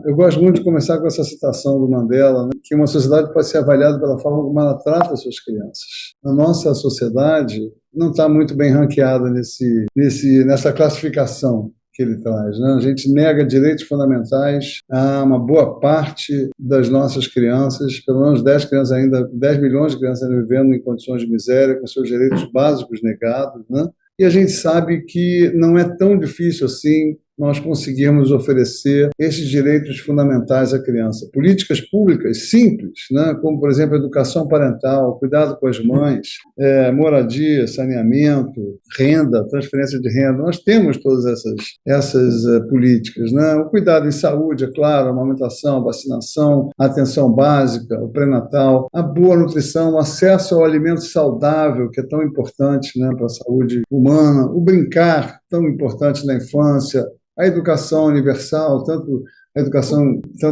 Eu gosto muito de começar com essa citação do Mandela, né, que uma sociedade pode ser avaliada pela forma como ela trata as suas crianças. A nossa sociedade não está muito bem ranqueada nessa classificação que ele traz, né? A gente nega direitos fundamentais a uma boa parte das nossas crianças, pelo menos 10 milhões de crianças ainda vivendo em condições de miséria, com seus direitos básicos negados, né? E a gente sabe que não é tão difícil assim nós conseguirmos oferecer esses direitos fundamentais à criança. Políticas públicas simples, né, como, por exemplo, educação parental, cuidado com as mães, moradia, saneamento, renda, transferência de renda. Nós temos todas essas políticas, né? O cuidado em saúde, é claro, a amamentação, vacinação, a atenção básica, o pré-natal, a boa nutrição, o acesso ao alimento saudável, que é tão importante, né, para a saúde humana, o brincar, tão importante na infância, a educação universal, tanto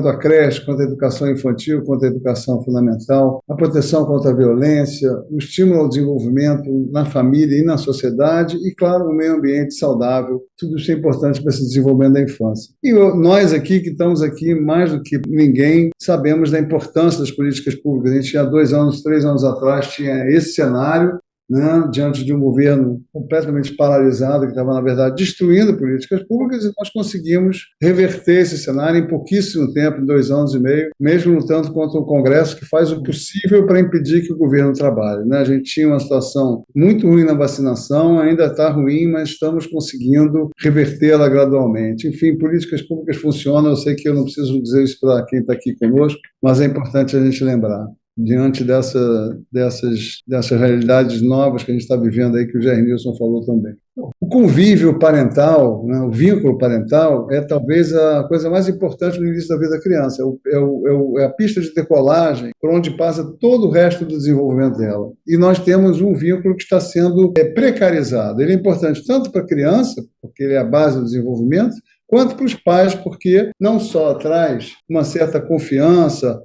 a creche, quanto a educação infantil, quanto a educação fundamental, a proteção contra a violência, o estímulo ao desenvolvimento na família e na sociedade e, claro, o meio ambiente saudável. Tudo isso é importante para esse desenvolvimento da infância. E nós aqui, que estamos aqui mais do que ninguém, sabemos da importância das políticas públicas. A gente, há 2 anos, 3 anos atrás, tinha esse cenário, né, diante de um governo completamente paralisado, que estava, na verdade, destruindo políticas públicas, e nós conseguimos reverter esse cenário em pouquíssimo tempo, em 2 anos e meio, mesmo lutando contra o Congresso, que faz o possível para impedir que o governo trabalhe, né? A gente tinha uma situação muito ruim na vacinação, ainda está ruim, mas estamos conseguindo revertê-la gradualmente. Enfim, políticas públicas funcionam, eu sei que eu não preciso dizer isso para quem está aqui conosco, mas é importante a gente lembrar. Diante dessas realidades novas que a gente está vivendo aí, que o Jair Nilson falou também. O convívio parental, né, o vínculo parental, é talvez a coisa mais importante no início da vida da criança. É a pista de decolagem por onde passa todo o resto do desenvolvimento dela. E nós temos um vínculo que está sendo precarizado. Ele é importante tanto para a criança, porque ele é a base do desenvolvimento, quanto para os pais, porque não só traz uma certa confiança,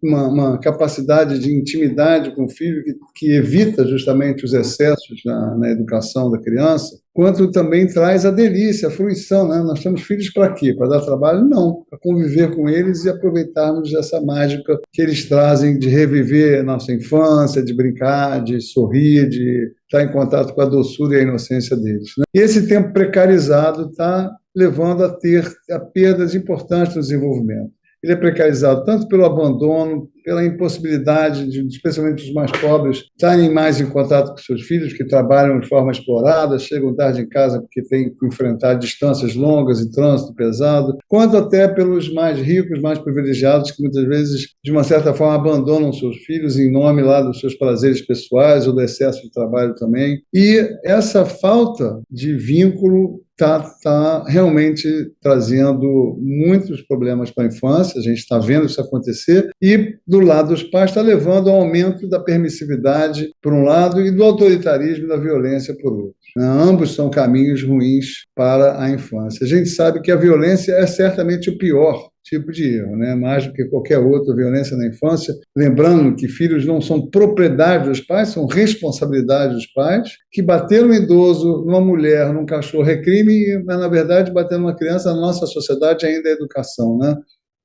uma capacidade de intimidade com o filho que evita justamente os excessos na educação da criança, quanto também traz a delícia, a fruição, né? Nós temos filhos para quê? Para dar trabalho? Não, para conviver com eles e aproveitarmos dessa mágica que eles trazem de reviver a nossa infância, de brincar, de sorrir, de estar em contato com a doçura e a inocência deles, né? E esse tempo precarizado está levando a perdas importantes no desenvolvimento. Ele é precarizado tanto pelo abandono, pela impossibilidade de, especialmente os mais pobres, estarem mais em contato com seus filhos, que trabalham de forma explorada, chegam tarde em casa porque têm que enfrentar distâncias longas e trânsito pesado, quanto até pelos mais ricos, mais privilegiados, que muitas vezes, de uma certa forma, abandonam seus filhos em nome lá dos seus prazeres pessoais ou do excesso de trabalho também. E essa falta de vínculo está realmente trazendo muitos problemas para a infância, a gente está vendo isso acontecer, e do lado dos pais está levando ao aumento da permissividade, por um lado, e do autoritarismo e da violência, por outro. Ambos são caminhos ruins para a infância. A gente sabe que a violência é certamente o pior tipo de erro, né? Mais do que qualquer outra violência na infância. Lembrando que filhos não são propriedade dos pais, são responsabilidade dos pais, que bater no idoso, numa mulher, num cachorro é crime, mas, na verdade, bater numa criança, na nossa sociedade, ainda é educação, né?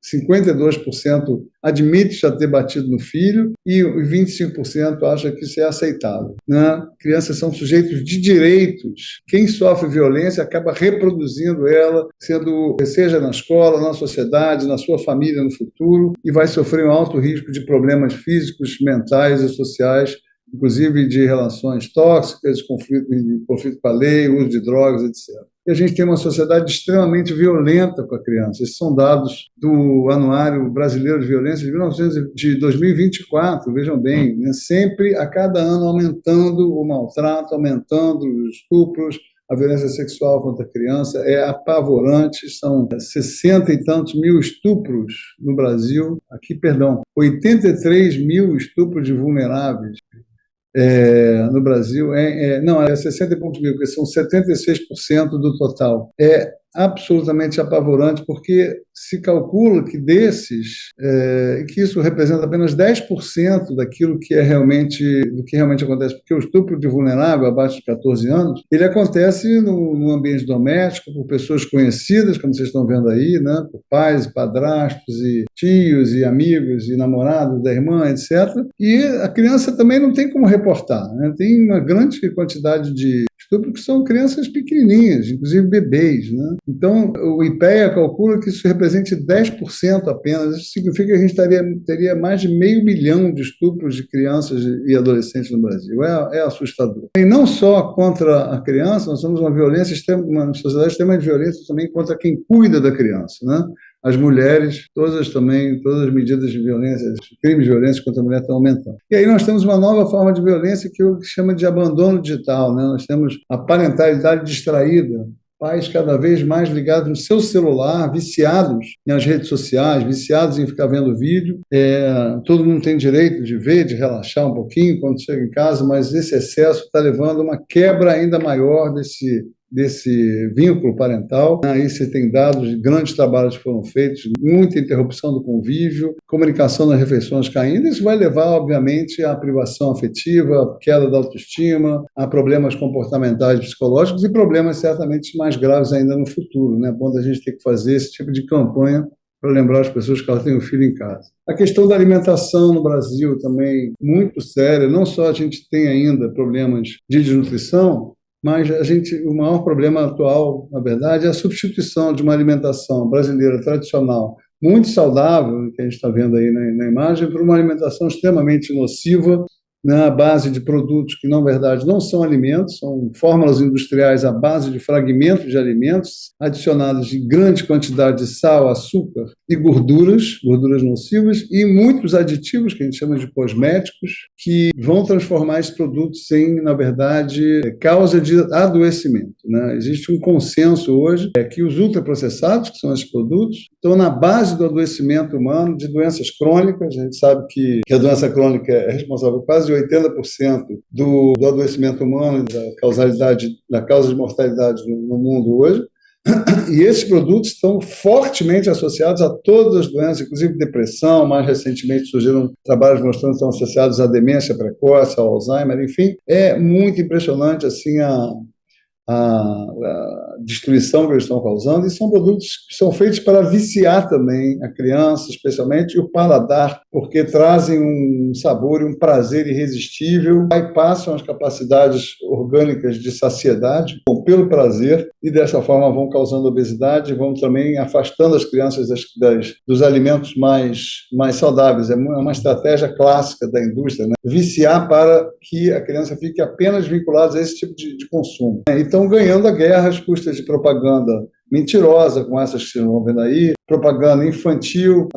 52% admite já ter batido no filho e 25% acha que isso é aceitável, né? Crianças são sujeitos de direitos. Quem sofre violência acaba reproduzindo ela, seja na escola, na sociedade, na sua família no futuro, e vai sofrer um alto risco de problemas físicos, mentais e sociais, inclusive de relações tóxicas, de conflito com a lei, uso de drogas, etc. E a gente tem uma sociedade extremamente violenta com a criança. Esses são dados do Anuário Brasileiro de Violência de 2024, vejam bem, né? Sempre, a cada ano, aumentando o maltrato, aumentando os estupros, a violência sexual contra a criança é apavorante, são 60 e tantos mil estupros no Brasil, 83 mil estupros de vulneráveis. No Brasil, não, é 60 e poucos mil, porque são 76% do total. É absolutamente apavorante, porque se calcula que que isso representa apenas 10% daquilo que do que realmente acontece, porque o estupro de vulnerável abaixo de 14 anos, ele acontece no ambiente doméstico, por pessoas conhecidas, como vocês estão vendo aí, né, por pais, padrastos e tios e amigos e namorados da irmã, etc. E a criança também não tem como reportar, né? Tem uma grande quantidade de estupro que são crianças pequenininhas, inclusive bebês, né? Então, o IPEA calcula que isso represente 10% apenas. Isso significa que a gente teria mais de 500 milhão de estupros de crianças e adolescentes no Brasil. É assustador. E não só contra a criança, nós temos uma sociedade extrema de violência também contra quem cuida da criança, né? As mulheres, todas as medidas de violência, crimes de violência contra a mulher estão aumentando. E aí nós temos uma nova forma de violência que eu chamo de abandono digital, né? Nós temos a parentalidade distraída, pais cada vez mais ligados no seu celular, viciados nas redes sociais, viciados em ficar vendo vídeo. Todo mundo tem direito de ver, de relaxar um pouquinho quando chega em casa, mas esse excesso está levando a uma quebra ainda maior desse vínculo parental. Aí você tem dados de grandes trabalhos que foram feitos, muita interrupção do convívio, comunicação nas refeições caindo. Isso vai levar, obviamente, à privação afetiva, à queda da autoestima, a problemas comportamentais psicológicos e problemas certamente mais graves ainda no futuro, né? Quando a gente tem que fazer esse tipo de campanha para lembrar as pessoas que elas têm um filho em casa. A questão da alimentação no Brasil também muito séria. Não só a gente tem ainda problemas de desnutrição, mas o maior problema atual, na verdade, é a substituição de uma alimentação brasileira tradicional, muito saudável, que a gente está vendo aí na imagem, por uma alimentação extremamente nociva, na base de produtos que, na verdade, não são alimentos, são fórmulas industriais à base de fragmentos de alimentos, adicionados em grande quantidade de sal, açúcar e gorduras nocivas, e muitos aditivos, que a gente chama de cosméticos, que vão transformar esses produtos em, na verdade, causa de adoecimento, né? Existe um consenso hoje que os ultraprocessados, que são esses produtos, estão na base do adoecimento humano, de doenças crônicas. A gente sabe que a doença crônica é responsável por quase 80% do adoecimento humano, da causa de mortalidade no mundo hoje. E esses produtos estão fortemente associados a todas as doenças, inclusive depressão. Mais recentemente surgiram trabalhos mostrando que estão associados à demência precoce, ao Alzheimer, enfim. É muito impressionante assim a destruição que eles estão causando, e são produtos que são feitos para viciar também a criança, especialmente, e o paladar, porque trazem um sabor e um prazer irresistível, bypassam as capacidades orgânicas de saciedade pelo prazer, e dessa forma vão causando obesidade, vão também afastando as crianças dos alimentos mais saudáveis. É uma estratégia clássica da indústria, né? Viciar para que a criança fique apenas vinculada a esse tipo de consumo. Então, ganhando a guerra às custas de propaganda mentirosa, como essas que vocês vão vendo aí, propaganda infantil,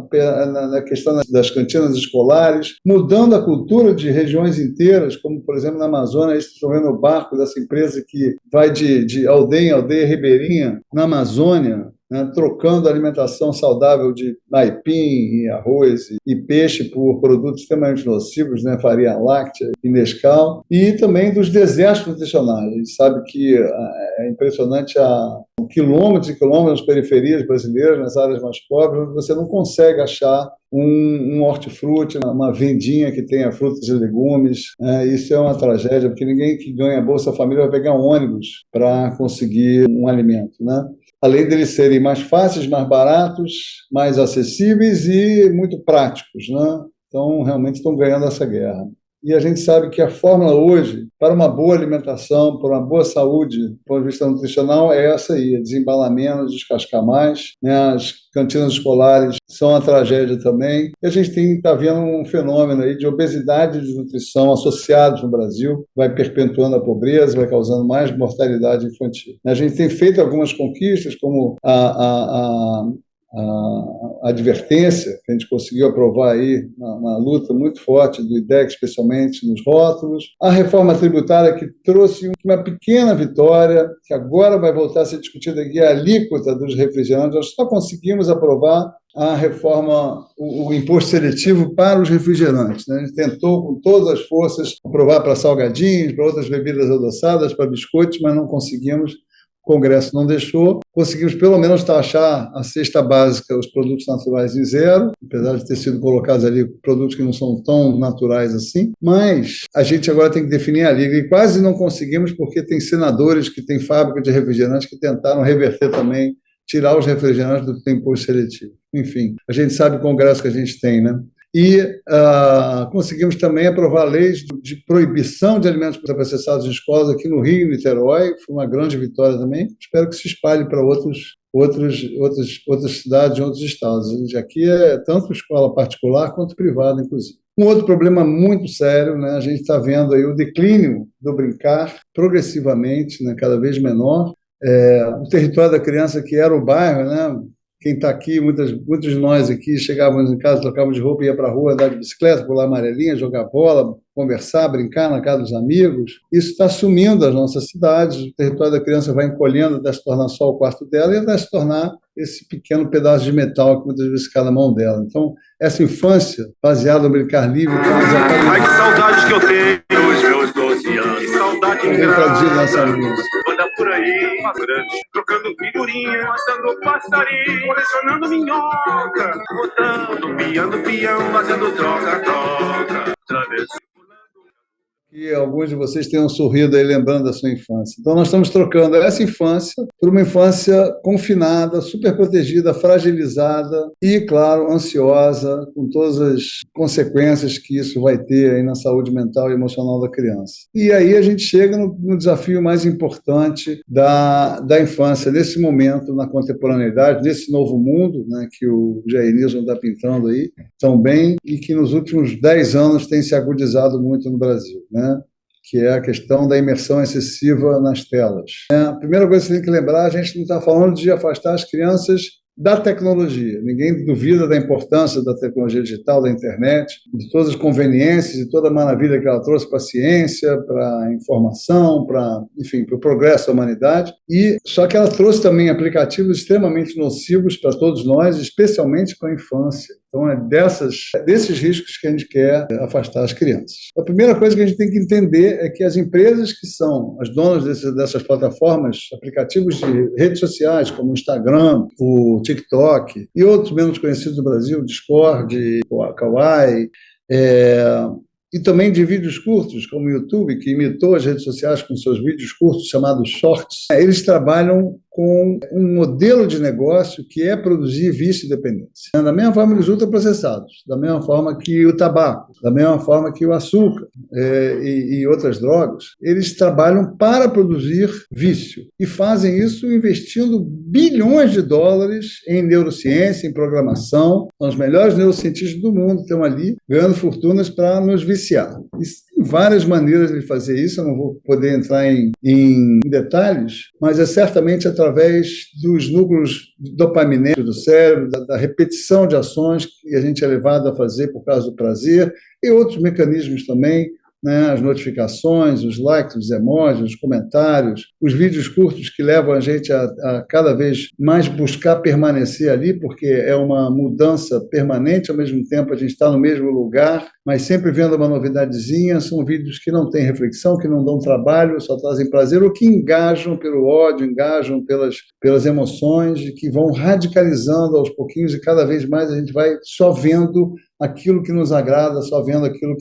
na questão das cantinas escolares, mudando a cultura de regiões inteiras, como, por exemplo, na Amazônia. Vocês estão vendo o barco dessa empresa que vai de aldeia em aldeia ribeirinha, na Amazônia, né, trocando a alimentação saudável de aipim e arroz e peixe por produtos extremamente nocivos, né, farinha láctea e Nescau, e também dos desertos nutricionais. A gente sabe que é impressionante quilômetros e quilômetros nas periferias brasileiras, nas áreas mais pobres, onde você não consegue achar um hortifruti, uma vendinha que tenha frutas e legumes. Isso é uma tragédia, porque ninguém que ganha Bolsa Família vai pegar um ônibus para conseguir um alimento, né? Além deles serem mais fáceis, mais baratos, mais acessíveis e muito práticos, né? Então, realmente estão ganhando essa guerra. E a gente sabe que a fórmula hoje, para uma boa alimentação, para uma boa saúde, do ponto de vista nutricional, é essa aí: desembalar menos, descascar mais, né? As cantinas escolares são uma tragédia também. E a gente está vendo um fenômeno aí de obesidade e desnutrição associados no Brasil, vai perpetuando a pobreza, vai causando mais mortalidade infantil. A gente tem feito algumas conquistas, como a advertência, que a gente conseguiu aprovar aí uma luta muito forte do IDEC, especialmente nos rótulos. A reforma tributária, que trouxe uma pequena vitória, que agora vai voltar a ser discutida aqui, a alíquota dos refrigerantes. Nós só conseguimos aprovar a reforma, o imposto seletivo para os refrigerantes, né? A gente tentou com todas as forças aprovar para salgadinhos, para outras bebidas adoçadas, para biscoitos, mas não conseguimos. Congresso não deixou, conseguimos pelo menos taxar a cesta básica, os produtos naturais em zero, apesar de ter sido colocados ali produtos que não são tão naturais assim, mas a gente agora tem que definir a liga e quase não conseguimos porque tem senadores que têm fábrica de refrigerantes que tentaram reverter também, tirar os refrigerantes do imposto seletivo. Enfim, a gente sabe o Congresso que a gente tem, né? E conseguimos também aprovar leis de proibição de alimentos processados em escolas aqui no Rio e Niterói, foi uma grande vitória também, espero que se espalhe para outras cidades e outros estados. Aqui é tanto escola particular quanto privada, inclusive. Um outro problema muito sério, né? A gente está vendo aí o declínio do brincar progressivamente, né? Cada vez menor. O território da criança, que era o bairro, né? Quem está aqui, muitos de nós aqui chegávamos em casa, trocávamos de roupa, ia para a rua, andar de bicicleta, pular amarelinha, jogar bola, conversar, brincar na casa dos amigos. Isso está sumindo das nossas cidades, o território da criança vai encolhendo até se tornar só o quarto dela e até se tornar esse pequeno pedaço de metal que muitas vezes fica na mão dela. Então, essa infância baseada no brincar livre... Ai, que saudades que eu tenho, os meus 12 anos. Que saudade nessa anda por aí, trocando figurinha, matando passarinho, colecionando minhoca, botando, piando peão, fazendo troca, travessia. Que alguns de vocês tenham sorrido aí lembrando da sua infância. Então, nós estamos trocando essa infância por uma infância confinada, super protegida, fragilizada e, claro, ansiosa, com todas as consequências que isso vai ter aí na saúde mental e emocional da criança. E aí a gente chega no desafio mais importante da infância, nesse momento, na contemporaneidade, nesse novo mundo, né, que o Jair Nilson está pintando aí tão bem e que nos últimos 10 anos tem se agudizado muito no Brasil, né? Que é a questão da imersão excessiva nas telas. A primeira coisa que você tem que lembrar, a gente não está falando de afastar as crianças da tecnologia. Ninguém duvida da importância da tecnologia digital, da internet, de todas as conveniências e toda a maravilha que ela trouxe para a ciência, para a informação, enfim, para o progresso da humanidade. Só que ela trouxe também aplicativos extremamente nocivos para todos nós, especialmente para a infância. Então, é desses riscos que a gente quer afastar as crianças. A primeira coisa que a gente tem que entender é que as empresas que são as donas dessas plataformas, aplicativos de redes sociais, como o Instagram, o TikTok e outros menos conhecidos do Brasil, o Discord, o Kawaii, e também de vídeos curtos, como o YouTube, que imitou as redes sociais com seus vídeos curtos chamados Shorts, eles trabalham com um modelo de negócio que é produzir vício e dependência. Da mesma forma que os ultraprocessados, da mesma forma que o tabaco, da mesma forma que o açúcar e outras drogas, eles trabalham para produzir vício e fazem isso investindo bilhões de dólares em neurociência, em programação. São os melhores neurocientistas do mundo que estão ali ganhando fortunas para nos viciar. Tem várias maneiras de fazer isso, eu não vou poder entrar em detalhes, mas é certamente através dos núcleos dopaminérgicos do cérebro, da repetição de ações que a gente é levado a fazer por causa do prazer, e outros mecanismos também, né, as notificações, os likes, os emojis, os comentários, os vídeos curtos que levam a gente a cada vez mais buscar permanecer ali, porque é uma mudança permanente, ao mesmo tempo a gente está no mesmo lugar, mas sempre vendo uma novidadezinha. São vídeos que não têm reflexão, que não dão trabalho, só trazem prazer, ou que engajam pelo ódio, engajam pelas emoções, e que vão radicalizando aos pouquinhos, e cada vez mais a gente vai só vendo aquilo que nos agrada, só vendo aquilo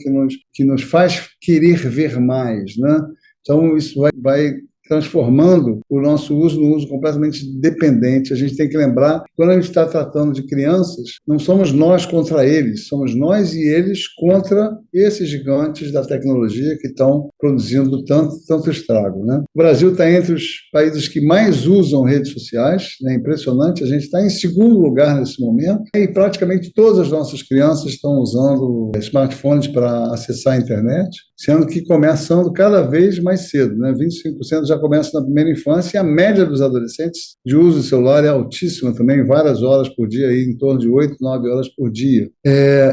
que nos faz querer ver mais, né? Então, isso vai transformando o nosso uso num uso completamente dependente. A gente tem que lembrar, quando a gente está tratando de crianças, não somos nós contra eles, somos nós e eles contra esses gigantes da tecnologia que estão produzindo tanto estrago, né? O Brasil está entre os países que mais usam redes sociais, né? Impressionante, a gente está em segundo lugar nesse momento, e praticamente todas as nossas crianças estão usando smartphones para acessar a internet, sendo que começando cada vez mais cedo, né? 25% já começa na primeira infância, e a média dos adolescentes de uso de celular é altíssima também, várias horas por dia, aí, em torno de 8, 9 horas por dia.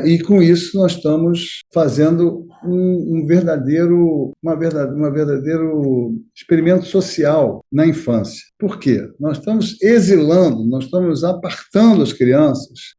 E com isso nós estamos fazendo um verdadeiro experimento social na infância. Por quê? Nós estamos exilando, nós estamos apartando as crianças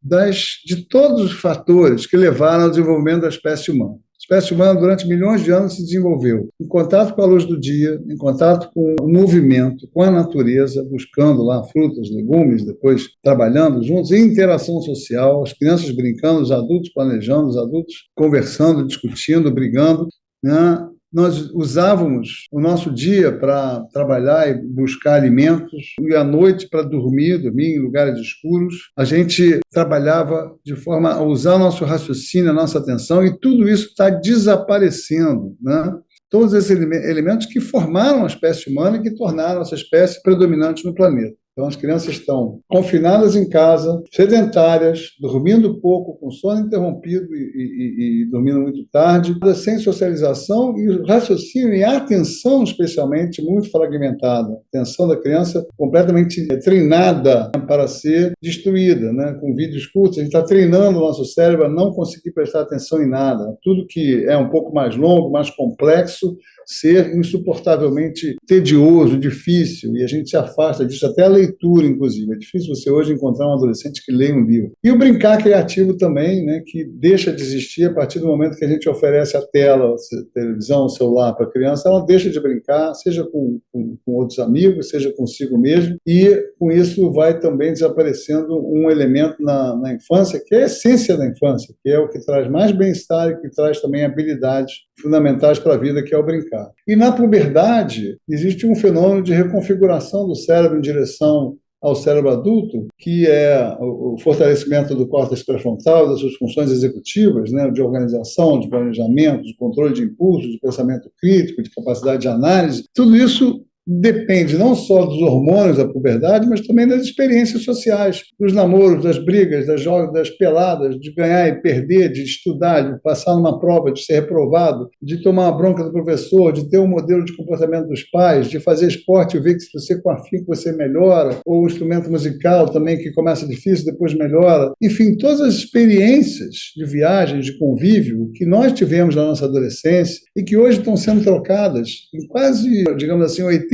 de todos os fatores que levaram ao desenvolvimento da espécie humana. espécie humana, durante milhões de anos, se desenvolveu em contato com a luz do dia, em contato com o movimento, com a natureza, buscando lá frutas, legumes, depois trabalhando juntos, em interação social, as crianças brincando, os adultos planejando, os adultos conversando, discutindo, brigando, né? Nós usávamos o nosso dia para trabalhar e buscar alimentos, e à noite para dormir em lugares escuros. A gente trabalhava de forma a usar o nosso raciocínio, a nossa atenção, e tudo isso está desaparecendo, né? Todos esses elementos que formaram a espécie humana e que tornaram essa espécie predominante no planeta. Então, as crianças estão confinadas em casa, sedentárias, dormindo pouco, com sono interrompido e dormindo muito tarde, sem socialização, e o raciocínio e a atenção, especialmente, muito fragmentada. A atenção da criança completamente treinada para ser destruída, né? Com vídeos curtos, a gente está treinando o nosso cérebro a não conseguir prestar atenção em nada. Tudo que é um pouco mais longo, mais complexo, ser insuportavelmente tedioso, difícil, e a gente se afasta disso, até a leitura, inclusive. É difícil você hoje encontrar um adolescente que leia um livro. E o brincar criativo também, né, que deixa de existir a partir do momento que a gente oferece a tela, a televisão, o celular para a criança, ela deixa de brincar, seja com outros amigos, seja consigo mesmo, e com isso vai também desaparecendo um elemento na infância, que é a essência da infância, que é o que traz mais bem-estar e que traz também habilidades fundamentais para a vida, que é o brincar. E na puberdade existe um fenômeno de reconfiguração do cérebro em direção ao cérebro adulto, que é o fortalecimento do córtex pré-frontal, das suas funções executivas, né, de organização, de planejamento, de controle de impulsos, de pensamento crítico, de capacidade de análise. Tudo isso depende não só dos hormônios da puberdade, mas também das experiências sociais, dos namoros, das brigas, das jogos, das peladas, de ganhar e perder, de estudar, de passar numa prova, de ser reprovado, de tomar uma bronca do professor, de ter um modelo de comportamento dos pais, de fazer esporte e ver que se você com afinco você melhora, ou o instrumento musical também que começa difícil, depois melhora. Enfim, todas as experiências de viagens, de convívio que nós tivemos na nossa adolescência e que hoje estão sendo trocadas em quase, digamos assim, 80%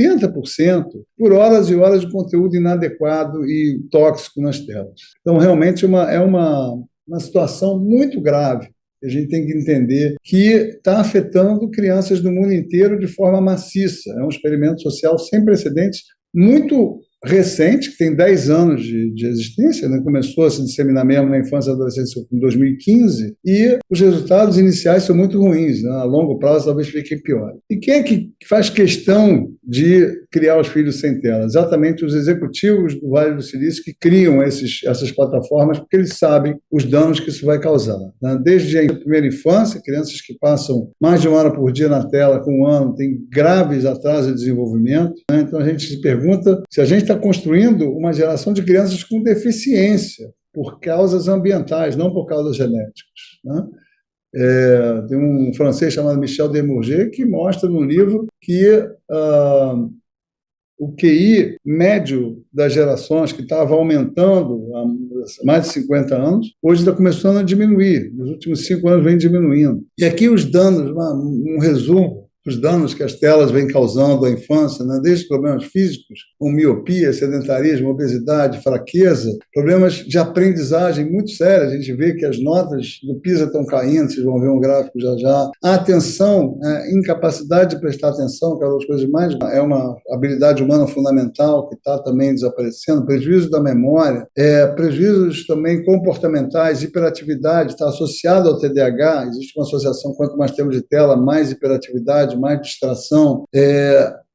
por horas e horas de conteúdo inadequado e tóxico nas telas. Então, realmente, é uma situação muito grave. A gente tem que entender que está afetando crianças do mundo inteiro de forma maciça. É um experimento social sem precedentes, muito recente, que tem 10 anos de existência, né? Começou a se disseminar mesmo na infância e adolescência em 2015, e os resultados iniciais são muito ruins, né? A longo prazo talvez fiquem piores. E quem é que faz questão de criar os filhos sem tela? Exatamente os executivos do Vale do Silício que criam essas plataformas, porque eles sabem os danos que isso vai causar, né? Desde a primeira infância, crianças que passam mais de 1 hora por dia na tela com 1 ano, têm graves atrasos de desenvolvimento, né? Então a gente se pergunta se a gente está construindo uma geração de crianças com deficiência por causas ambientais, não por causas genéticas, né? Tem um francês chamado Michel Desmourget que mostra no livro que o QI médio das gerações, que estava aumentando há mais de 50 anos, hoje está começando a diminuir. Nos últimos 5 anos vem diminuindo. E aqui os danos, um resumo, os danos que as telas vêm causando à infância, né? Desde problemas físicos, como miopia, sedentarismo, obesidade, fraqueza, problemas de aprendizagem muito sérios. A gente vê que as notas do PISA estão caindo, vocês vão ver um gráfico já já. A atenção, incapacidade de prestar atenção, que é uma das coisas mais... É uma habilidade humana fundamental que está também desaparecendo. Prejuízo da memória, prejuízos também comportamentais, hiperatividade, está associado ao TDAH. Existe uma associação, quanto mais tempo de tela, mais hiperatividade, mais distração,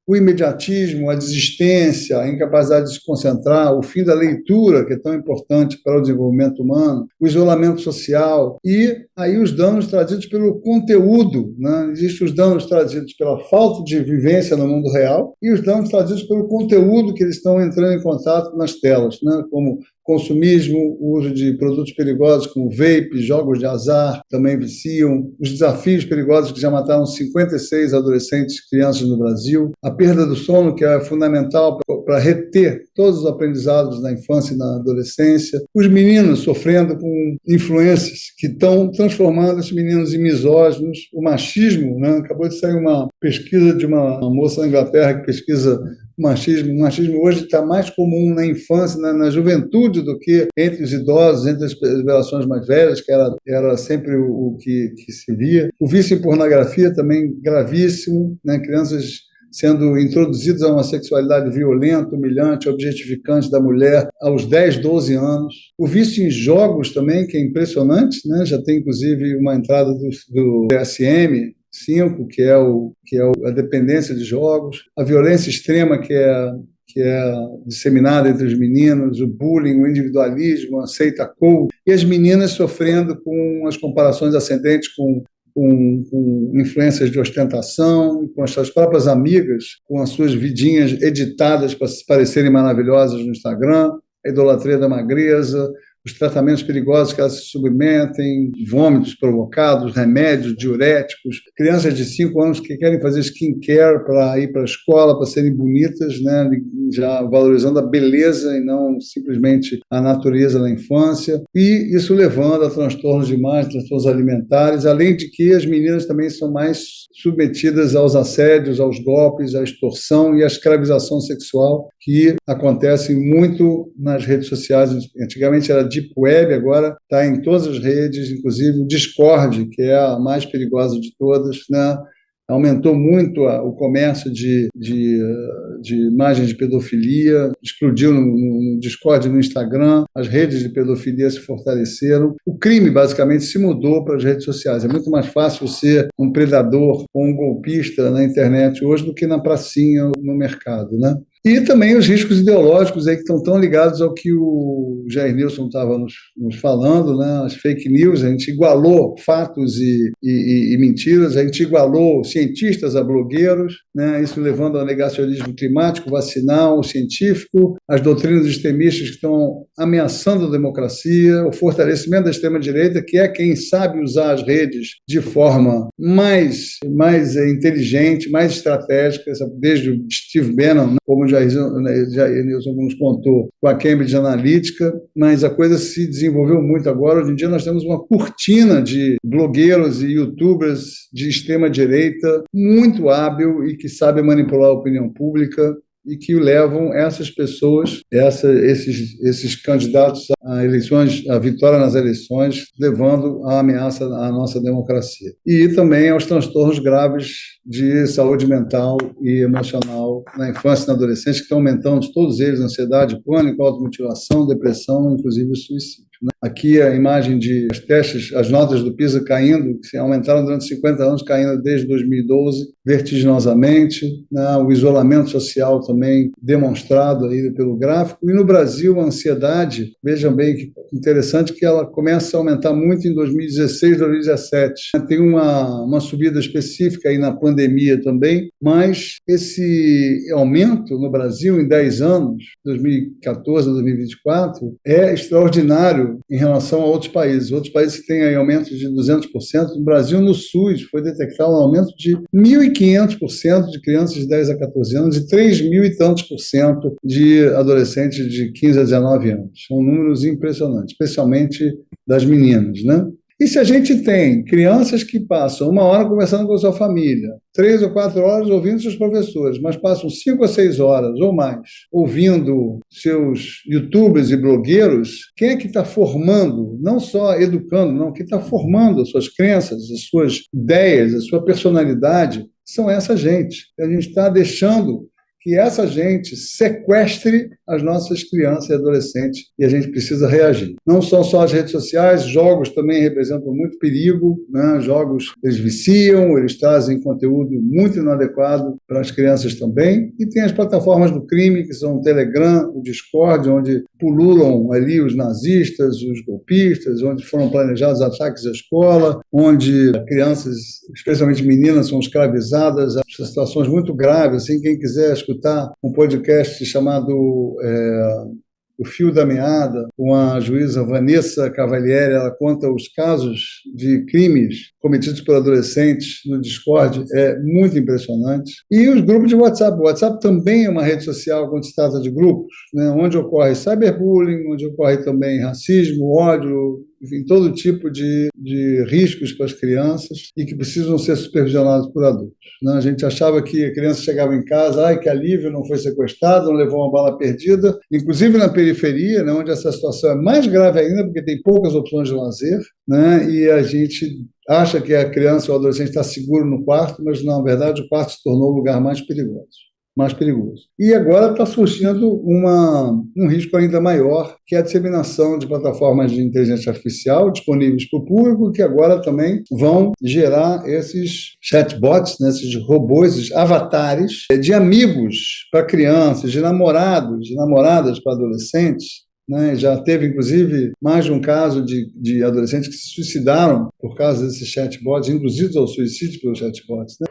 o imediatismo, a desistência, a incapacidade de se concentrar, o fim da leitura, que é tão importante para o desenvolvimento humano, o isolamento social e aí os danos trazidos pelo conteúdo, né? Existem os danos trazidos pela falta de vivência no mundo real e os danos trazidos pelo conteúdo que eles estão entrando em contato nas telas, né? Como consumismo, o uso de produtos perigosos como vape, jogos de azar também viciam, os desafios perigosos que já mataram 56 adolescentes e crianças no Brasil, a perda do sono, que é fundamental para reter todos os aprendizados na infância e na adolescência, os meninos sofrendo com influências que estão transformando esses meninos em misóginos, o machismo, né? Acabou de sair uma pesquisa de uma moça na Inglaterra que pesquisa O machismo hoje está mais comum na infância, na juventude, do que entre os idosos, entre as gerações mais velhas, que era sempre o que se via. O vício em pornografia também gravíssimo, né? Crianças sendo introduzidos a uma sexualidade violenta, humilhante, objetificante da mulher aos 10, 12 anos. O vício em jogos também, que é impressionante, né? Já tem, inclusive, uma entrada do DSM-5, que é a dependência de jogos. A violência extrema, que é disseminada entre os meninos, o bullying, o individualismo, a seita-cul, e as meninas sofrendo com as comparações ascendentes com influências de ostentação, com as suas próprias amigas, com as suas vidinhas editadas para se parecerem maravilhosas no Instagram, a idolatria da magreza, os tratamentos perigosos que elas se submetem, vômitos provocados, remédios, diuréticos, crianças de 5 anos que querem fazer skincare para ir para a escola, para serem bonitas, né? Já valorizando a beleza e não simplesmente a natureza da infância, e isso levando a transtornos de imagem, transtornos alimentares, além de que as meninas também são mais submetidas aos assédios, aos golpes, à extorsão e à escravização sexual, que acontecem muito nas redes sociais. Antigamente era Deep Web, agora está em todas as redes, inclusive o Discord, que é a mais perigosa de todas, né? Aumentou muito o comércio de imagens de pedofilia, explodiu no Discord e no Instagram, as redes de pedofilia se fortaleceram. O crime, basicamente, se mudou para as redes sociais. É muito mais fácil ser um predador ou um golpista na internet hoje do que na pracinha ou no mercado, né? E também os riscos ideológicos aí que estão tão ligados ao que o Jair Nilson estava nos falando, né? As fake news, a gente igualou fatos e mentiras, a gente igualou cientistas a blogueiros, né? Isso levando ao negacionismo climático, vacinal, científico, as doutrinas extremistas que estão ameaçando a democracia, o fortalecimento da extrema-direita, que é quem sabe usar as redes de forma mais inteligente, mais estratégica, desde o Steve Bannon, né? Como o Jair Nilson nos contou, com a Cambridge Analytica, mas a coisa se desenvolveu muito agora. Hoje em dia nós temos uma cortina de blogueiros e youtubers de extrema-direita muito hábil e que sabe manipular a opinião pública e que levam essas pessoas, esses candidatos a eleições, a vitória nas eleições, levando à ameaça à nossa democracia. E também aos transtornos graves de saúde mental e emocional na infância e na adolescência, que estão aumentando todos eles: ansiedade, pânico, automutilação, depressão, inclusive o suicídio. Aqui a imagem de testes, as notas do PISA caindo, que aumentaram durante 50 anos, caindo desde 2012, vertiginosamente, né? O isolamento social também demonstrado aí pelo gráfico. E no Brasil, a ansiedade, vejam bem que interessante que ela começa a aumentar muito em 2016, 2017. Tem uma subida específica aí na pandemia também, mas esse aumento no Brasil em 10 anos, 2014 a 2024, é extraordinário em relação a outros países. Outros países que têm aí aumentos de 200%. No Brasil, no SUS, foi detectado um aumento de 1.500% de crianças de 10 a 14 anos e 3.000 e tantos por cento de adolescentes de 15 a 19 anos. São números impressionantes, especialmente das meninas, né? E se a gente tem crianças que passam 1 hora conversando com a sua família, 3 ou 4 horas ouvindo seus professores, mas passam 5 a 6 horas ou mais ouvindo seus youtubers e blogueiros, quem é que está formando, não só educando, não, quem está formando as suas crenças, as suas ideias, a sua personalidade, são essa gente. A gente está deixando que essa gente sequestre as nossas crianças e adolescentes, e a gente precisa reagir. Não são só as redes sociais, jogos também representam muito perigo, né? Jogos, eles viciam, eles trazem conteúdo muito inadequado para as crianças também, e tem as plataformas do crime, que são o Telegram, o Discord, onde pululam ali os nazistas, os golpistas, onde foram planejados ataques à escola, onde crianças, especialmente meninas, são escravizadas, situações muito graves. Assim, quem quiser escutar um podcast chamado O Fio da Meada, com a juíza Vanessa Cavalieri. Ela conta os casos de crimes cometidos por adolescentes no Discord, é muito impressionante. E os grupos de WhatsApp. O WhatsApp também é uma rede social quando se trata de grupos, né, onde ocorre cyberbullying, onde ocorre também racismo, ódio, enfim, todo tipo de riscos para as crianças e que precisam ser supervisionados por adultos. Né? A gente achava que a criança chegava em casa, ai, que alívio, não foi sequestrado, não levou uma bala perdida, inclusive na periferia, né, onde essa situação é mais grave ainda, porque tem poucas opções de lazer, né, e a gente acha que a criança ou o adolescente está seguro no quarto, mas, na verdade, o quarto se tornou o lugar mais perigoso. E agora está surgindo um risco ainda maior, que é a disseminação de plataformas de inteligência artificial disponíveis para o público, que agora também vão gerar esses chatbots, né, esses robôs, esses avatares de amigos para crianças, de namorados, de namoradas para adolescentes. Né? Já teve, inclusive, mais de um caso de adolescentes que se suicidaram por causa desses chatbots, induzidos ao suicídio pelos chatbots. Né?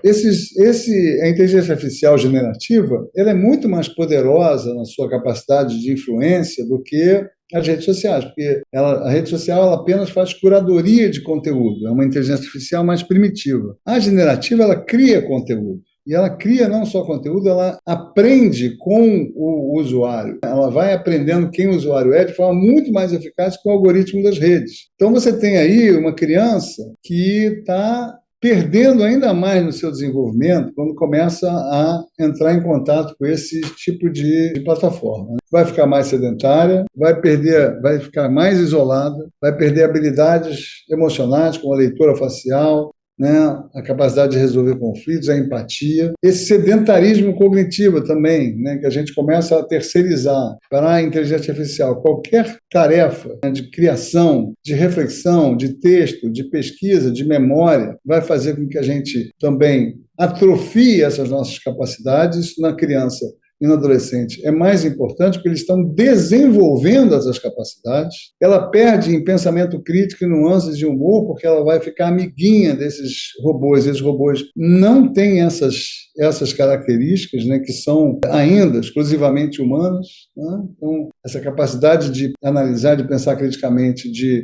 A inteligência artificial generativa, ela é muito mais poderosa na sua capacidade de influência do que as redes sociais, porque a rede social ela apenas faz curadoria de conteúdo, é uma inteligência artificial mais primitiva. A generativa, ela cria conteúdo. E ela cria não só conteúdo, ela aprende com o usuário. Ela vai aprendendo quem o usuário é de forma muito mais eficaz que o algoritmo das redes. Então, você tem aí uma criança que está perdendo ainda mais no seu desenvolvimento quando começa a entrar em contato com esse tipo de plataforma. Vai ficar mais sedentária, vai ficar mais isolada, vai perder habilidades emocionais, como a leitura facial, né, a capacidade de resolver conflitos, a empatia, esse sedentarismo cognitivo também, né, que a gente começa a terceirizar para a inteligência artificial. Qualquer tarefa, né, de criação, de reflexão, de texto, de pesquisa, de memória, vai fazer com que a gente também atrofie essas nossas capacidades na criança e no adolescente. É mais importante porque eles estão desenvolvendo essas capacidades. Ela perde em pensamento crítico e nuances de humor porque ela vai ficar amiguinha desses robôs. Esses robôs não têm essas características, né, que são ainda exclusivamente humanas. Né? Então, essa capacidade de analisar, de pensar criticamente, de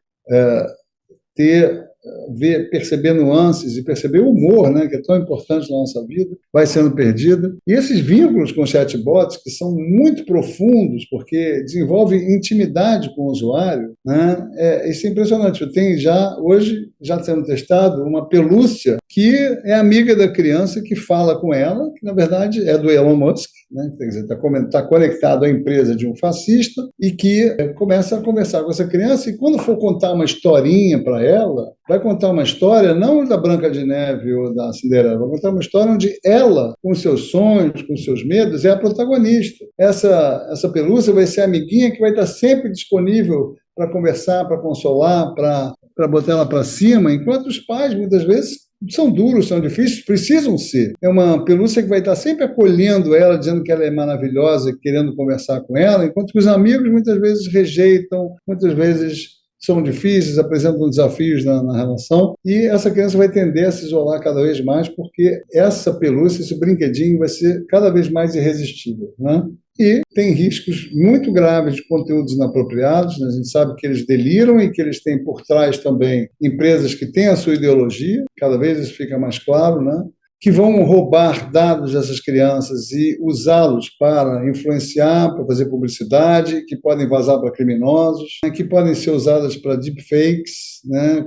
perceber nuances e perceber o humor, né, que é tão importante na nossa vida, vai sendo perdida. E esses vínculos com chatbots, que são muito profundos, porque desenvolvem intimidade com o usuário, né, isso é impressionante. Eu tenho hoje, já sendo testado, uma pelúcia que é amiga da criança, que fala com ela, que na verdade é do Elon Musk, né, quer dizer, está conectado à empresa de um fascista, e que começa a conversar com essa criança, e quando for contar uma historinha para ela, vai contar uma história não da Branca de Neve ou da Cinderela, vai contar uma história onde ela, com seus sonhos, com seus medos, é a protagonista. Essa pelúcia vai ser a amiguinha que vai estar sempre disponível para conversar, para consolar, para botar ela para cima, enquanto os pais, muitas vezes, são duros, são difíceis, precisam ser. É uma pelúcia que vai estar sempre acolhendo ela, dizendo que ela é maravilhosa, querendo conversar com ela, enquanto que os amigos muitas vezes rejeitam, muitas vezes são difíceis, apresentam desafios na relação, e essa criança vai tender a se isolar cada vez mais, porque essa pelúcia, esse brinquedinho vai ser cada vez mais irresistível, né? E tem riscos muito graves de conteúdos inapropriados, né? A gente sabe que eles deliram e que eles têm por trás também empresas que têm a sua ideologia, cada vez isso fica mais claro, né? Que vão roubar dados dessas crianças e usá-los para influenciar, para fazer publicidade, que podem vazar para criminosos, né, que podem ser usadas para deepfakes, né,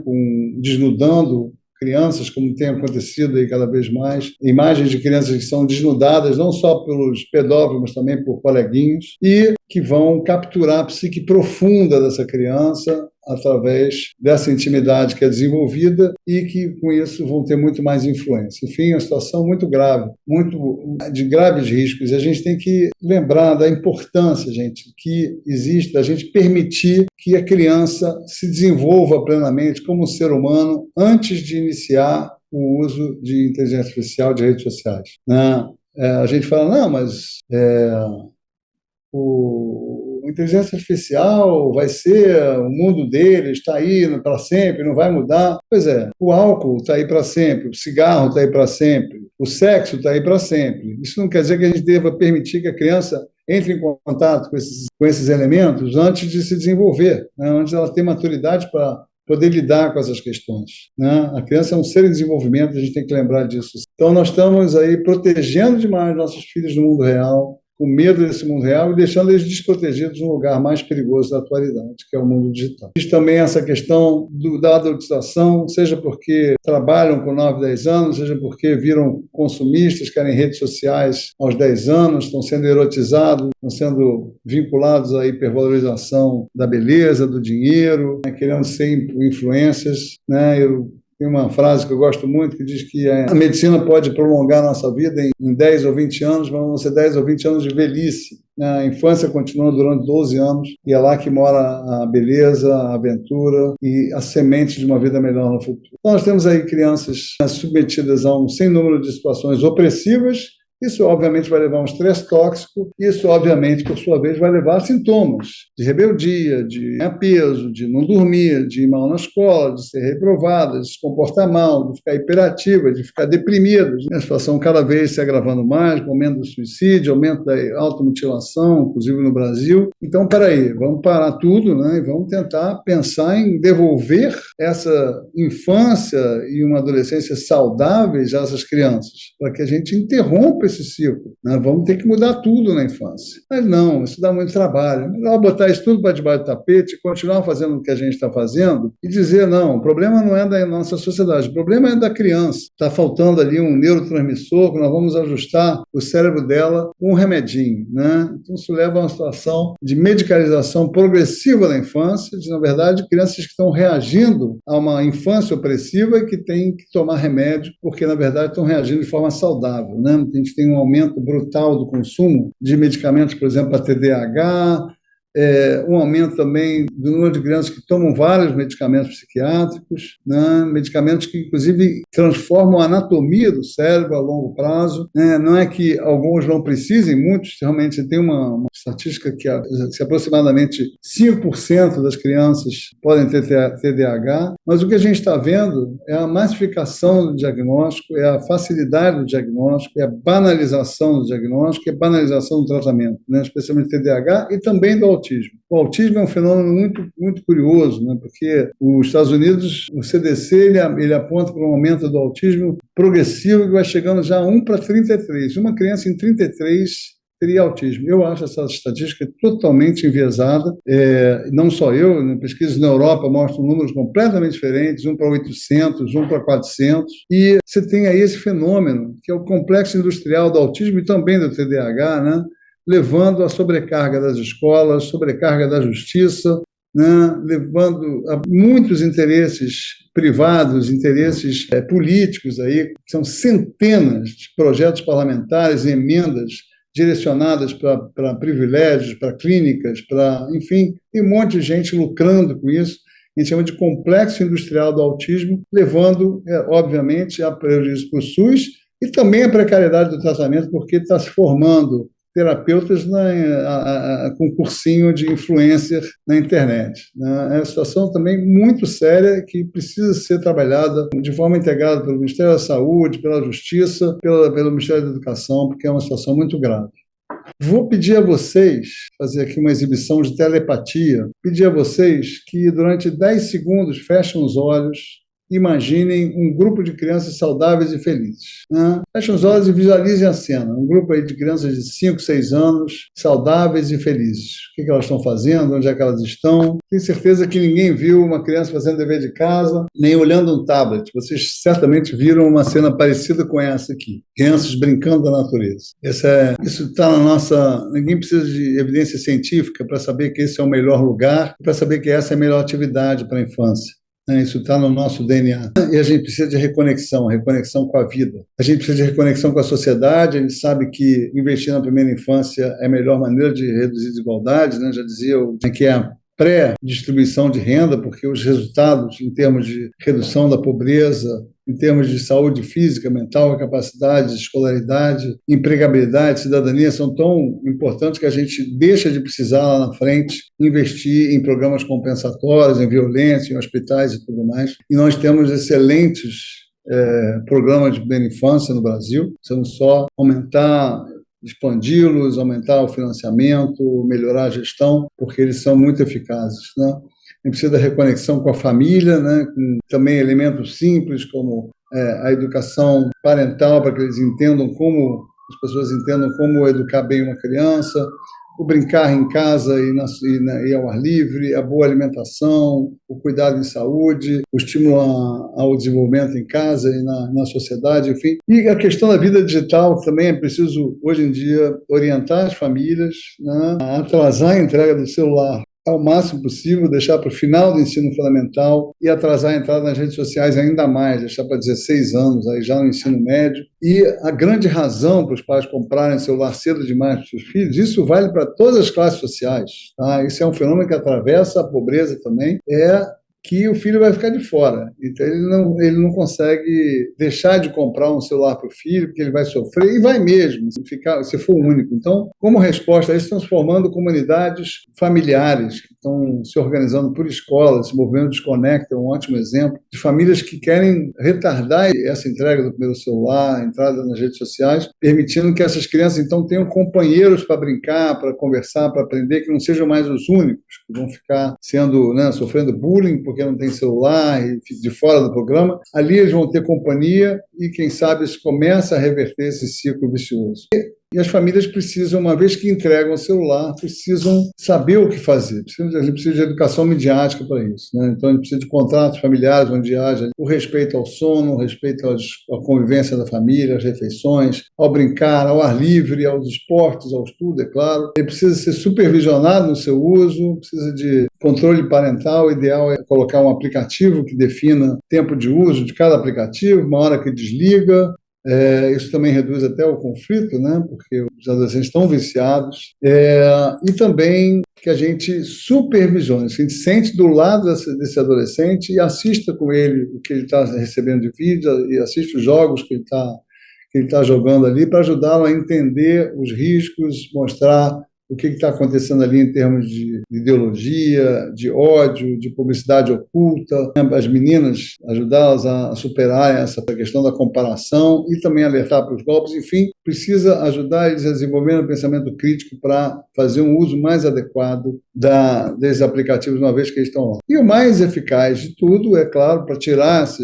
desnudando crianças, como tem acontecido aí cada vez mais, imagens de crianças que são desnudadas não só pelos pedófilos, mas também por coleguinhas, e que vão capturar a psique profunda dessa criança através dessa intimidade que é desenvolvida e que, com isso, vão ter muito mais influência. Enfim, é uma situação muito grave, muito de graves riscos. E a gente tem que lembrar da importância, gente, que existe, da gente permitir que a criança se desenvolva plenamente como ser humano antes de iniciar o uso de inteligência artificial, de redes sociais. Né? A gente fala, não, mas a inteligência artificial vai ser o mundo dele, está aí para sempre, não vai mudar. Pois é, o álcool está aí para sempre, o cigarro está aí para sempre, o sexo está aí para sempre. Isso não quer dizer que a gente deva permitir que a criança entre em contato com esses elementos antes de se desenvolver, né? Antes ela ter maturidade para poder lidar com essas questões, né? A criança é um ser em desenvolvimento, a gente tem que lembrar disso. Então, nós estamos aí protegendo demais nossos filhos no mundo real, com medo desse mundo real e deixando eles desprotegidos no lugar mais perigoso da atualidade, que é o mundo digital. Existe também essa questão da adultização, seja porque trabalham com 9, 10 anos, seja porque viram consumistas, querem redes sociais aos 10 anos, estão sendo erotizados, estão sendo vinculados à hipervalorização da beleza, do dinheiro, né, querendo ser influências, né? Tem uma frase que eu gosto muito que diz que a medicina pode prolongar a nossa vida em 10 ou 20 anos, mas vão ser 10 ou 20 anos de velhice. A infância continua durante 12 anos e é lá que mora a beleza, a aventura e a semente de uma vida melhor no futuro. Então, nós temos aí crianças submetidas a um sem número de situações opressivas. Isso, obviamente, vai levar a um estresse tóxico. Isso, obviamente, por sua vez, vai levar a sintomas de rebeldia, de ganhar peso, de não dormir, de ir mal na escola, de ser reprovada, de se comportar mal, de ficar hiperativa, de ficar deprimida. A situação cada vez se agravando mais, com aumento do suicídio, aumento da automutilação, inclusive no Brasil. Então, peraí, vamos parar tudo, né, e vamos tentar pensar em devolver essa infância e uma adolescência saudáveis a essas crianças, para que a gente interrompa esse ciclo, né? Vamos ter que mudar tudo na infância. Mas não, isso dá muito trabalho. É melhor botar isso tudo para debaixo do tapete, continuar fazendo o que a gente está fazendo e dizer, não, o problema não é da nossa sociedade, o problema é da criança. Está faltando ali um neurotransmissor que nós vamos ajustar o cérebro dela com um remedinho, né? Então isso leva a uma situação de medicalização progressiva da infância, de, na verdade, crianças que estão reagindo a uma infância opressiva e que têm que tomar remédio, porque, na verdade, estão reagindo de forma saudável, né? A gente tem um aumento brutal do consumo de medicamentos, por exemplo, para TDAH, um aumento também do número de crianças que tomam vários medicamentos psiquiátricos, né? Medicamentos que, inclusive, transformam a anatomia do cérebro a longo prazo, né? Não é que alguns não precisem, muitos realmente tem uma estatística que aproximadamente 5% das crianças podem ter TDAH, mas o que a gente está vendo é a massificação do diagnóstico, é a facilidade do diagnóstico, é a banalização do diagnóstico, é a banalização do tratamento, né? Especialmente TDAH e também do autismo. O autismo é um fenômeno muito, muito curioso, né? Porque os Estados Unidos, o CDC, ele aponta para um aumento do autismo progressivo que vai chegando já a 1 para 33. Uma criança em 33 teria autismo. Eu acho essa estatística totalmente enviesada. Não só eu, né? Pesquisas na Europa mostram números completamente diferentes, 1 para 800, 1 para 400. E você tem aí esse fenômeno, que é o complexo industrial do autismo e também do TDAH, né? Levando à sobrecarga das escolas, sobrecarga da justiça, né? Levando a muitos interesses privados, interesses políticos aí, são centenas de projetos parlamentares e emendas direcionadas para privilégios, para clínicas, enfim, tem um monte de gente lucrando com isso. A gente chama de complexo industrial do autismo, levando, obviamente, a prejuízo para o SUS e também a precariedade do tratamento, porque está se formando terapeutas com cursinho de influencer na internet, né? É uma situação também muito séria que precisa ser trabalhada de forma integrada pelo Ministério da Saúde, pela Justiça, pelo Ministério da Educação, porque é uma situação muito grave. Vou pedir a vocês, fazer aqui uma exibição de telepatia, pedir a vocês que durante 10 segundos fechem os olhos. Imaginem um grupo de crianças saudáveis e felizes, né? Fechem os olhos e visualizem a cena. Um grupo aí de crianças de 5, 6 anos, saudáveis e felizes. O que elas estão fazendo? Onde é que elas estão? Tenho certeza que ninguém viu uma criança fazendo dever de casa, nem olhando um tablet. Vocês certamente viram uma cena parecida com essa aqui. Crianças brincando da natureza. Isso está na nossa... Ninguém precisa de evidência científica para saber que esse é o melhor lugar, para saber que essa é a melhor atividade para a infância. Isso está no nosso DNA. E a gente precisa de reconexão com a vida. A gente precisa de reconexão com a sociedade. A gente sabe que investir na primeira infância é a melhor maneira de reduzir desigualdades, né? Já dizia que é a pré-distribuição de renda, porque os resultados em termos de redução da pobreza, em termos de saúde física, mental, capacidade, escolaridade, empregabilidade, cidadania, são tão importantes que a gente deixa de precisar lá na frente investir em programas compensatórios, em violência, em hospitais e tudo mais. E nós temos excelentes programas de primeira infância no Brasil. Precisamos só expandi-los, aumentar o financiamento, melhorar a gestão, porque eles são muito eficazes, né? A gente precisa da reconexão com a família, né? Com também elementos simples como a educação parental, para que eles entendam como as pessoas entendam como educar bem uma criança, o brincar em casa e ao ar livre, a boa alimentação, o cuidado em saúde, o estímulo ao desenvolvimento em casa e na sociedade, enfim. E a questão da vida digital também é preciso, hoje em dia, orientar as famílias, né, a atrasar a entrega do celular ao máximo possível, deixar para o final do ensino fundamental e atrasar a entrada nas redes sociais ainda mais, deixar para 16 anos, aí já no ensino médio. E a grande razão para os pais comprarem celular cedo demais para os seus filhos, isso vale para todas as classes sociais, tá? Isso é um fenômeno que atravessa a pobreza também, que o filho vai ficar de fora. Então, ele não consegue deixar de comprar um celular para o filho, porque ele vai sofrer, e vai mesmo, se for o único. Então, como resposta a isso, estão se formando comunidades familiares, que estão se organizando por escolas, esse movimento Desconecta é um ótimo exemplo, de famílias que querem retardar essa entrega do primeiro celular, a entrada nas redes sociais, permitindo que essas crianças, então, tenham companheiros para brincar, para conversar, para aprender, que não sejam mais os únicos, que vão ficar sendo, né, sofrendo bullying, porque não tem celular e de fora do programa. Ali eles vão ter companhia e, quem sabe, isso começa a reverter esse ciclo vicioso. E as famílias precisam, uma vez que entregam o celular, precisam saber o que fazer. A gente precisa de educação midiática para isso, né? Então, a gente precisa de contratos familiares onde haja o respeito ao sono, o respeito à convivência da família, às refeições, ao brincar, ao ar livre, aos esportes, ao estudo, é claro. Ele precisa ser supervisionado no seu uso, precisa de controle parental. O ideal é colocar um aplicativo que defina tempo de uso de cada aplicativo, uma hora que desliga. Isso também reduz até o conflito, né? Porque os adolescentes estão viciados. E também que a gente supervisione, que a gente sente do lado desse adolescente e assista com ele o que ele está recebendo de vídeo e assista os jogos que ele está jogando ali, para ajudá-lo a entender os riscos, mostrar o que está acontecendo ali em termos de ideologia, de ódio, de publicidade oculta. As meninas, ajudá-las a superar essa questão da comparação e também alertar para os golpes. Enfim, precisa ajudar eles a desenvolver um pensamento crítico para fazer um uso mais adequado desses aplicativos, uma vez que eles estão lá. E o mais eficaz de tudo, é claro, para tirar as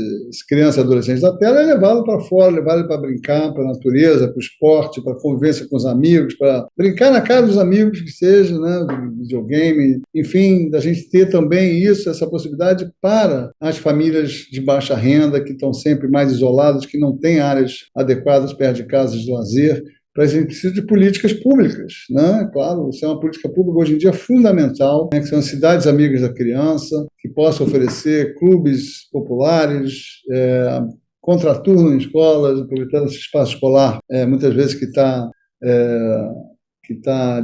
crianças e adolescentes da tela, é levá-lo para fora, levá-lo para brincar, para a natureza, para o esporte, para a convivência com os amigos, para brincar na casa dos amigos, que seja, né, do videogame, enfim, da gente ter também essa possibilidade para as famílias de baixa renda, que estão sempre mais isoladas, que não têm áreas adequadas perto de casas de lazer. Para isso, a gente precisa de políticas públicas, né? Claro, isso é uma política pública hoje em dia fundamental, né? Que são as cidades amigas da criança, que possam oferecer clubes populares, contraturno em escolas, aproveitando esse espaço escolar, muitas vezes que está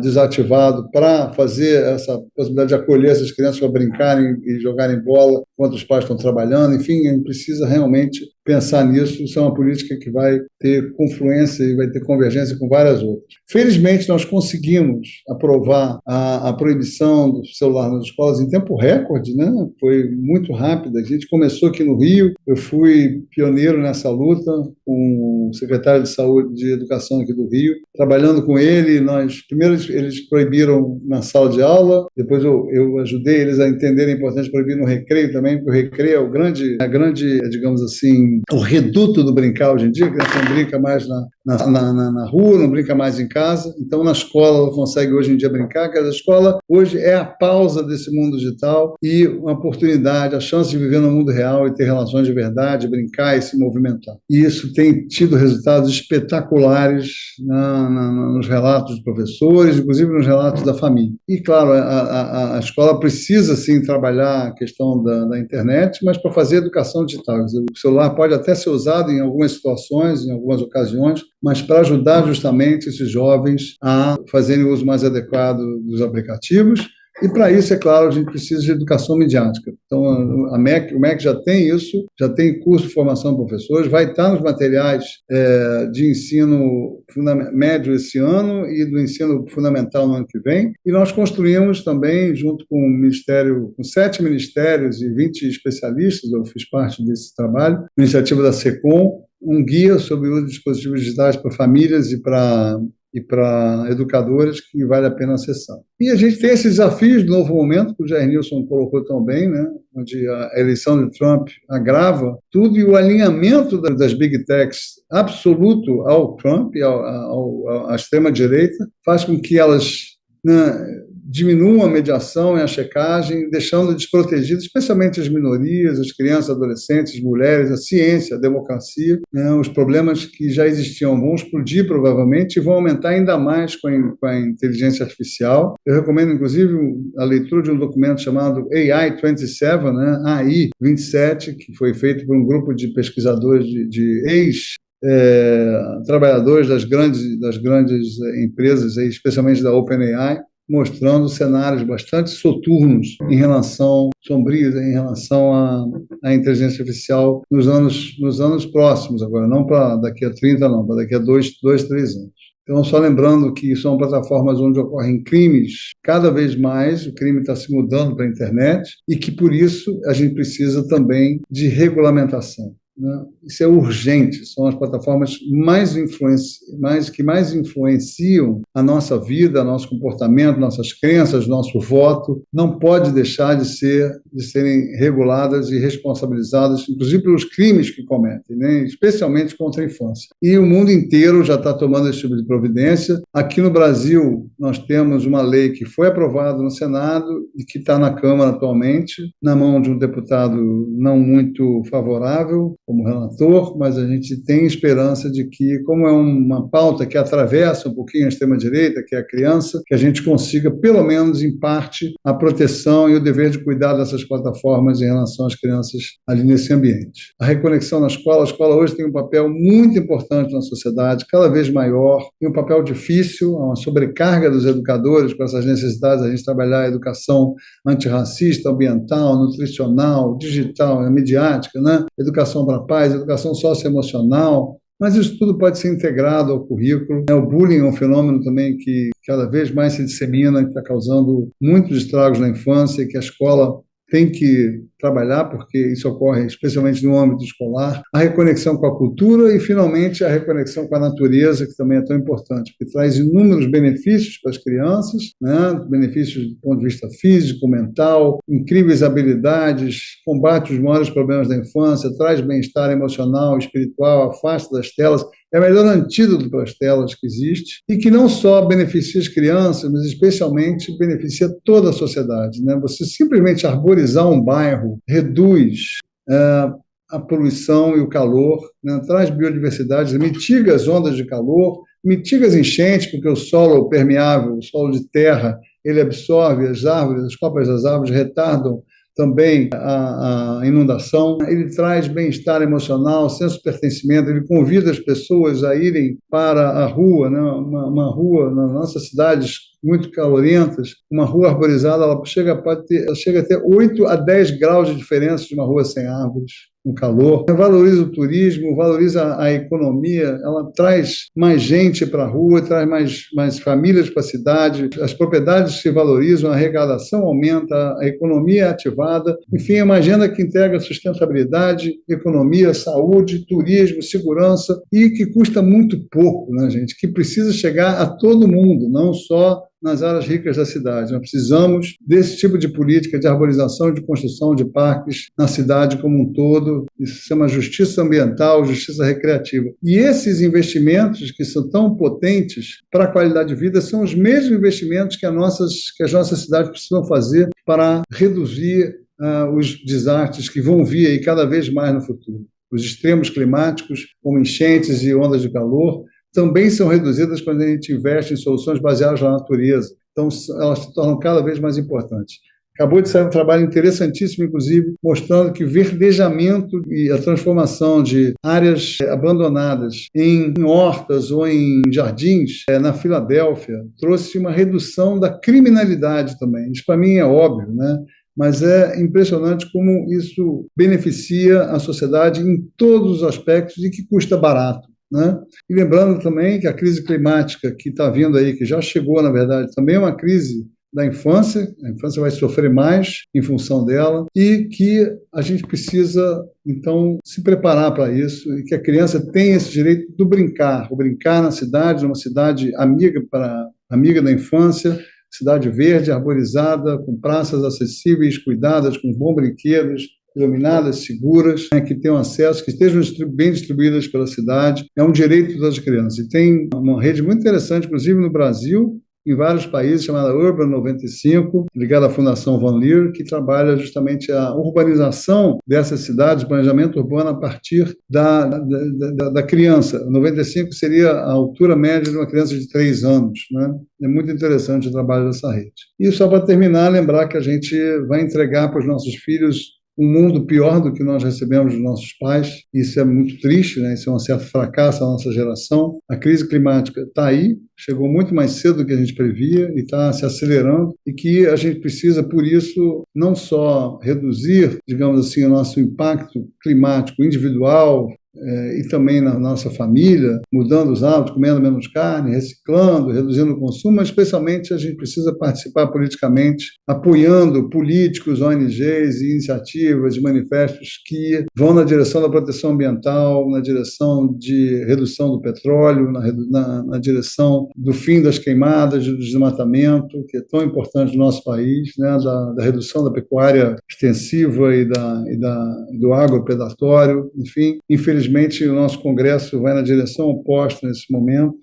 desativado, para fazer essa possibilidade de acolher essas crianças para brincarem e jogarem bola enquanto os pais estão trabalhando. Enfim, a gente precisa realmente pensar nisso. Isso é uma política que vai ter confluência e vai ter convergência com várias outras. Felizmente, nós conseguimos aprovar a proibição do celular nas escolas em tempo recorde, né? Foi muito rápido. A gente começou aqui no Rio, eu fui pioneiro nessa luta com o secretário de Saúde e de Educação aqui do Rio, trabalhando com ele. Primeiro eles proibiram na sala de aula, depois eu ajudei eles a entenderem a importância de proibir no recreio também, porque o recreio é a grande, digamos assim, o reduto do brincar hoje em dia. A criança não brinca mais na rua, não brinca mais em casa. Então, na escola, ela consegue hoje em dia brincar, que a escola hoje é a pausa desse mundo digital e uma oportunidade, a chance de viver no mundo real e ter relações de verdade, brincar e se movimentar. E isso tem tido resultados espetaculares nos relatos dos professores, inclusive nos relatos da família. E, claro, a escola precisa, sim, trabalhar a questão da internet, mas para fazer educação digital. O celular pode até ser usado em algumas situações, em algumas ocasiões, mas para ajudar justamente esses jovens a fazerem o uso mais adequado dos aplicativos. E, para isso, é claro, a gente precisa de educação midiática. Então, o MEC já tem isso, já tem curso de formação de professores, vai estar nos materiais de ensino médio esse ano e do ensino fundamental no ano que vem. E nós construímos também, junto com o Ministério, com 7 ministérios e 20 especialistas, eu fiz parte desse trabalho, iniciativa da SECOM, um guia sobre o uso de dispositivos digitais para famílias e para educadores, que vale a pena acessar. E a gente tem esses desafios do novo momento, que o Jair Nilson colocou tão bem, né? onde a eleição de Trump agrava tudo, e o alinhamento das big techs absoluto ao Trump e à extrema-direita faz com que elas, né, diminuam a mediação e a checagem, deixando desprotegidas, especialmente as minorias, as crianças, adolescentes, mulheres, a ciência, a democracia, né? Os problemas que já existiam vão explodir provavelmente e vão aumentar ainda mais com a inteligência artificial. Eu recomendo, inclusive, a leitura de um documento chamado AI 27, né? AI 27, que foi feito por um grupo de pesquisadores de trabalhadores das grandes empresas, especialmente da OpenAI, mostrando cenários bastante soturnos sombrios em relação à inteligência artificial nos anos próximos, agora, não para daqui a 30, não, para daqui a 2, 3 anos. Então, só lembrando que são plataformas onde ocorrem crimes cada vez mais, o crime está se mudando para a internet, e que, por isso, a gente precisa também de regulamentação, né? Isso é urgente, são as plataformas que mais influenciam a nossa vida, nosso comportamento, nossas crenças, nosso voto. Não pode deixar de serem reguladas e responsabilizadas, inclusive pelos crimes que cometem, né? Especialmente contra a infância. E o mundo inteiro já está tomando esse tipo de providência. Aqui no Brasil, nós temos uma lei que foi aprovada no Senado e que está na Câmara atualmente, na mão de um deputado não muito favorável, como relator, mas a gente tem esperança de que, como é uma pauta que atravessa um pouquinho a extrema-direita, que é a criança, que a gente consiga, pelo menos em parte, a proteção e o dever de cuidar dessas plataformas em relação às crianças ali nesse ambiente. A reconexão na escola, a escola hoje tem um papel muito importante na sociedade, cada vez maior, e um papel difícil, uma sobrecarga dos educadores com essas necessidades, a gente trabalhar a educação antirracista, ambiental, nutricional, digital, midiática, né? Educação para paz, educação socioemocional, mas isso tudo pode ser integrado ao currículo. O bullying é um fenômeno também que cada vez mais se dissemina, que está causando muitos estragos na infância e que a escola tem que trabalhar, porque isso ocorre especialmente no âmbito escolar. A reconexão com a cultura e, finalmente, a reconexão com a natureza, que também é tão importante, porque traz inúmeros benefícios para as crianças, né? Benefícios do ponto de vista físico, mental, incríveis habilidades, combate os maiores problemas da infância, traz bem-estar emocional, espiritual, afasta das telas. É o melhor antídoto para as telas que existe e que não só beneficia as crianças, mas especialmente beneficia toda a sociedade, né? Você simplesmente arborizar um bairro reduz a poluição e o calor, né? Traz biodiversidade, mitiga as ondas de calor, mitiga as enchentes, porque o solo permeável, o solo de terra, ele absorve as árvores, as copas das árvores retardam também a inundação. Ele traz bem-estar emocional, senso de pertencimento, ele convida as pessoas a irem para a rua, né? Uma rua nas nossas cidades muito calorentas, uma rua arborizada, ela chega a ter 8 a 10 graus de diferença de uma rua sem árvores, no calor. Valoriza o turismo, valoriza a economia, ela traz mais gente para a rua, traz mais famílias para a cidade, as propriedades se valorizam, a arrecadação aumenta, a economia é ativada. Enfim, é uma agenda que integra sustentabilidade, economia, saúde, turismo, segurança e que custa muito pouco, né, gente? Que precisa chegar a todo mundo, não só nas áreas ricas da cidade. Nós precisamos desse tipo de política de arborização e de construção de parques na cidade como um todo. Isso se chama justiça ambiental, justiça recreativa. E esses investimentos que são tão potentes para a qualidade de vida são os mesmos investimentos que as nossas cidades precisam fazer para reduzir os desastres que vão vir aí cada vez mais no futuro. Os extremos climáticos, como enchentes e ondas de calor, também são reduzidas quando a gente investe em soluções baseadas na natureza. Então, elas se tornam cada vez mais importantes. Acabou de sair um trabalho interessantíssimo, inclusive, mostrando que o verdejamento e a transformação de áreas abandonadas em hortas ou em jardins na Filadélfia trouxe uma redução da criminalidade também. Isso, para mim, é óbvio, né? Mas é impressionante como isso beneficia a sociedade em todos os aspectos e que custa barato, né? E lembrando também que a crise climática que está vindo aí, que já chegou, na verdade, também é uma crise da infância, a infância vai sofrer mais em função dela, e que a gente precisa, então, se preparar para isso, e que a criança tem esse direito do brincar, o brincar na cidade, numa cidade amiga da infância, cidade verde, arborizada, com praças acessíveis, cuidadas, com bons brinquedos, iluminadas, seguras, né, que tenham acesso, que estejam bem distribuídas pela cidade. É um direito das crianças. E tem uma rede muito interessante, inclusive no Brasil, em vários países, chamada Urban 95, ligada à Fundação Van Leer, que trabalha justamente a urbanização dessas cidades, planejamento urbano a partir da criança. 95 seria a altura média de uma criança de 3 anos. Né? É muito interessante o trabalho dessa rede. E só para terminar, lembrar que a gente vai entregar para os nossos filhos um mundo pior do que nós recebemos dos nossos pais. Isso é muito triste, né? Isso é um certo fracasso da nossa geração. A crise climática está aí, chegou muito mais cedo do que a gente previa e está se acelerando, e que a gente precisa, por isso, não só reduzir, digamos assim, o nosso impacto climático individual, e também na nossa família, mudando os hábitos, comendo menos carne, reciclando, reduzindo o consumo, mas especialmente a gente precisa participar politicamente, apoiando políticos, ONGs e iniciativas e manifestos que vão na direção da proteção ambiental, na direção de redução do petróleo, na direção do fim das queimadas, do desmatamento, que é tão importante no nosso país, né, da redução da pecuária extensiva e do agropredatório, enfim. Infelizmente, o nosso Congresso vai na direção oposta nesse momento.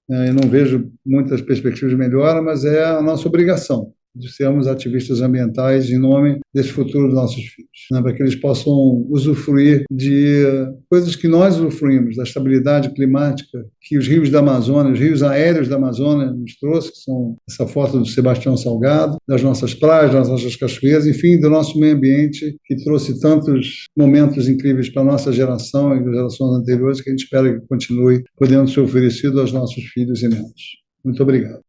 Eu não vejo muitas perspectivas de melhora, mas é a nossa obrigação de sermos ativistas ambientais em nome desse futuro dos nossos filhos, né, para que eles possam usufruir de coisas que nós usufruímos, da estabilidade climática que os rios da Amazônia, os rios aéreos da Amazônia nos trouxe, que são essa foto do Sebastião Salgado, das nossas praias, das nossas cachoeiras, enfim, do nosso meio ambiente, que trouxe tantos momentos incríveis para a nossa geração e das gerações anteriores, que a gente espera que continue podendo ser oferecido aos nossos filhos e netos. Muito obrigado.